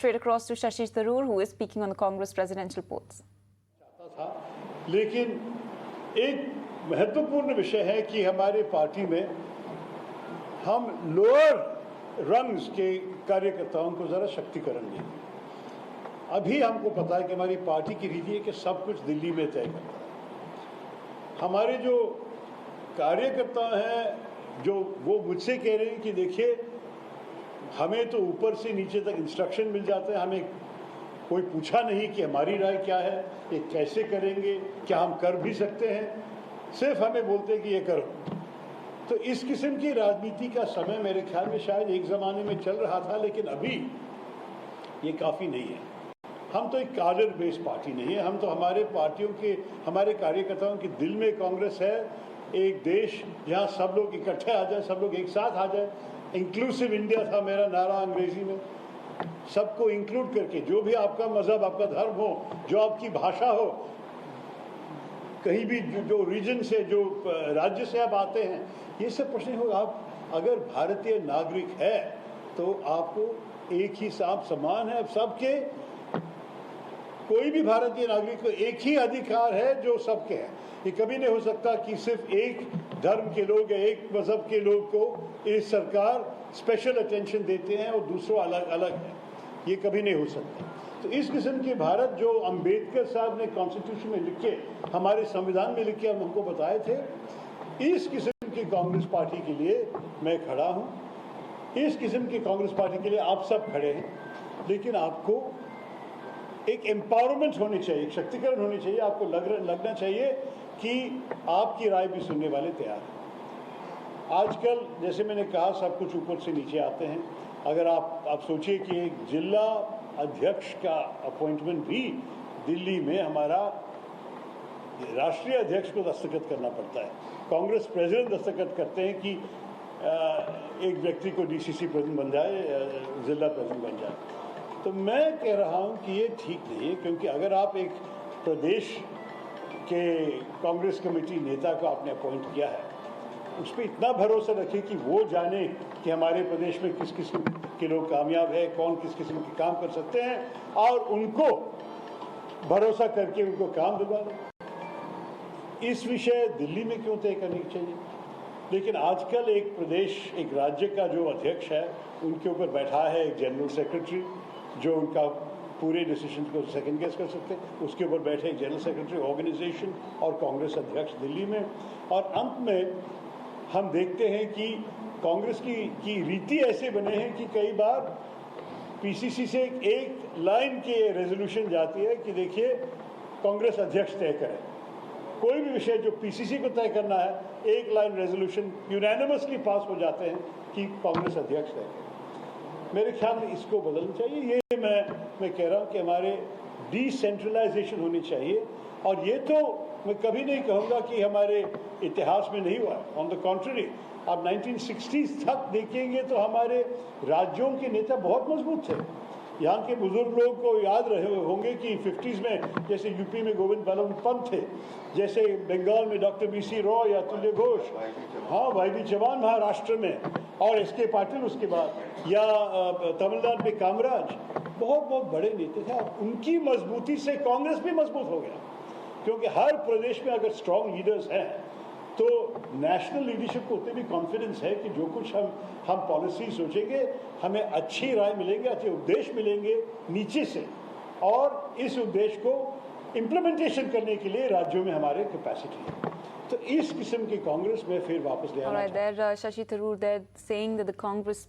straight across to Shashi Tharoor, who is speaking on the Congress presidential polls. लेकिन एक महत्वपूर्ण विषय है कि हमारे पार्टी में हम लोअर रंग्स के कार्यकर्ताओं को ज़रा शक्तिकरण दें। अभी हमको पता है कि हमारी पार्टी की रीति है कि सब कुछ दिल्ली में तय करता है। हमारे जो कार्यकर्ता हैं जो वो मुझसे कह रहे हैं कि देखिए हमें तो ऊपर से नीचे तक इंस्ट्रक्शन मिल जाते हैं, हमें कोई पूछा नहीं कि हमारी राय क्या है, ये कैसे करेंगे, क्या हम कर भी सकते हैं, सिर्फ हमें बोलते हैं कि ये करो। तो इस किस्म की राजनीति का समय मेरे ख्याल में शायद एक ज़माने में चल रहा था, लेकिन अभी ये काफ़ी नहीं है। हम तो एक कार्डर बेस्ड पार्टी नहीं है, हम तो हमारे पार्टियों के हमारे कार्यकर्ताओं के दिल में कांग्रेस है। एक देश जहाँ सब लोग इकट्ठे आ जाए, सब लोग एक साथ आ जाए। इंक्लूसिव इंडिया था मेरा नारा अंग्रेजी में, सबको इंक्लूड करके, जो भी आपका मजहब, आपका धर्म हो, जो आपकी भाषा हो, कहीं भी जो रीजन से, जो राज्य से आप आते हैं, ये सब प्रश्न होगा। आप अगर भारतीय नागरिक है तो आपको एक ही साथ समान है सबके। कोई भी भारतीय नागरिक को एक ही अधिकार है जो सबके हैं। ये कभी नहीं हो सकता कि सिर्फ एक धर्म के लोग या एक मजहब के लोग को इस सरकार स्पेशल अटेंशन देते हैं और दूसरों अलग अलग है। ये कभी नहीं हो सकता। तो इस किस्म के भारत जो अंबेडकर साहब ने कॉन्स्टिट्यूशन में लिखे, हमारे संविधान में लिखे, हम हमको बताए थे, इस किस्म की कांग्रेस पार्टी के लिए मैं खड़ा हूँ। इस किस्म की कांग्रेस पार्टी के लिए आप सब खड़े हैं, लेकिन आपको एक एम्पावरमेंट होनी चाहिए, एक शक्तिकरण होनी चाहिए। आपको लगना चाहिए कि आपकी राय भी सुनने वाले तैयार हैं। आजकल जैसे मैंने कहा, सब कुछ ऊपर से नीचे आते हैं। अगर आप सोचिए कि एक जिला अध्यक्ष का अपॉइंटमेंट भी दिल्ली में हमारा राष्ट्रीय अध्यक्ष को दस्तखत करना पड़ता है। कांग्रेस प्रेसिडेंट दस्तखत करते हैं कि एक व्यक्ति को डीसीसी प्रेसिडेंट बन जाए, जिला प्रेसिडेंट बन जाए। तो मैं कह रहा हूं कि ये ठीक नहीं है, क्योंकि अगर आप एक प्रदेश के कांग्रेस कमेटी नेता को आपने अपॉइंट किया है, उस पर इतना भरोसा रखिए कि वो जाने कि हमारे प्रदेश में किस किस्म के लोग कामयाब है, कौन किस किस्म के काम कर सकते हैं, और उनको भरोसा करके उनको काम दिलवा दें। इस विषय दिल्ली में क्यों तय करनी चाहिए? लेकिन आजकल एक प्रदेश, एक राज्य का जो अध्यक्ष है, उनके ऊपर बैठा है एक जनरल सेक्रेटरी जो उनका पूरे डिसीजन को सेकंड गेस कर सकते हैं। उसके ऊपर बैठे एक जनरल सेक्रेटरी ऑर्गेनाइजेशन और कांग्रेस अध्यक्ष दिल्ली में। और अंत में हम देखते हैं कि कांग्रेस की रीति ऐसे बने हैं कि कई बार पीसीसी से एक लाइन की रेजोल्यूशन जाती है कि देखिए कांग्रेस अध्यक्ष तय करें। कोई भी विषय जो पीसीसी को तय करना है, एक लाइन रेजोल्यूशन यूनैनिमसली पास हो जाते हैं कि कांग्रेस अध्यक्ष तय करें। मेरे ख्याल में इसको बदलना चाहिए। ये मैं कह रहा हूँ कि हमारे डिसेंट्रलाइजेशन होनी चाहिए। और ये तो मैं कभी नहीं कहूँगा कि हमारे इतिहास में नहीं हुआ है। ऑन द कॉन्ट्ररी, आप 1960s तक देखेंगे तो हमारे राज्यों के नेता बहुत मजबूत थे। यहाँ के बुजुर्ग लोग को याद रहे होंगे कि 50s में जैसे यूपी में गोविंद बल्लभ पंत थे, जैसे बंगाल में डॉक्टर बीसी रॉय या तुल्य घोष, हाँ वाईबी चौहान महाराष्ट्र में, और एसके पाटिल उसके बाद, या तमिलनाडु में कामराज, बहुत बड़े नेता थे। उनकी मजबूती से कांग्रेस भी मजबूत हो गया, क्योंकि हर प्रदेश में अगर स्ट्रॉन्ग लीडर्स हैं तो नेशनल लीडरशिप को उतने भी कॉन्फिडेंस है कि जो कुछ हम पॉलिसी सोचेंगे, हमें अच्छी राय मिलेंगे, अच्छे उद्देश्य मिलेंगे नीचे से, और इस उद्देश्य को इम्प्लीमेंटेशन करने के लिए राज्यों में हमारे कैपेसिटी है। तो इस किस्म की कांग्रेस में फिर वापस ले आना चाहिए। Shashi Tharoor, they're saying that the Congress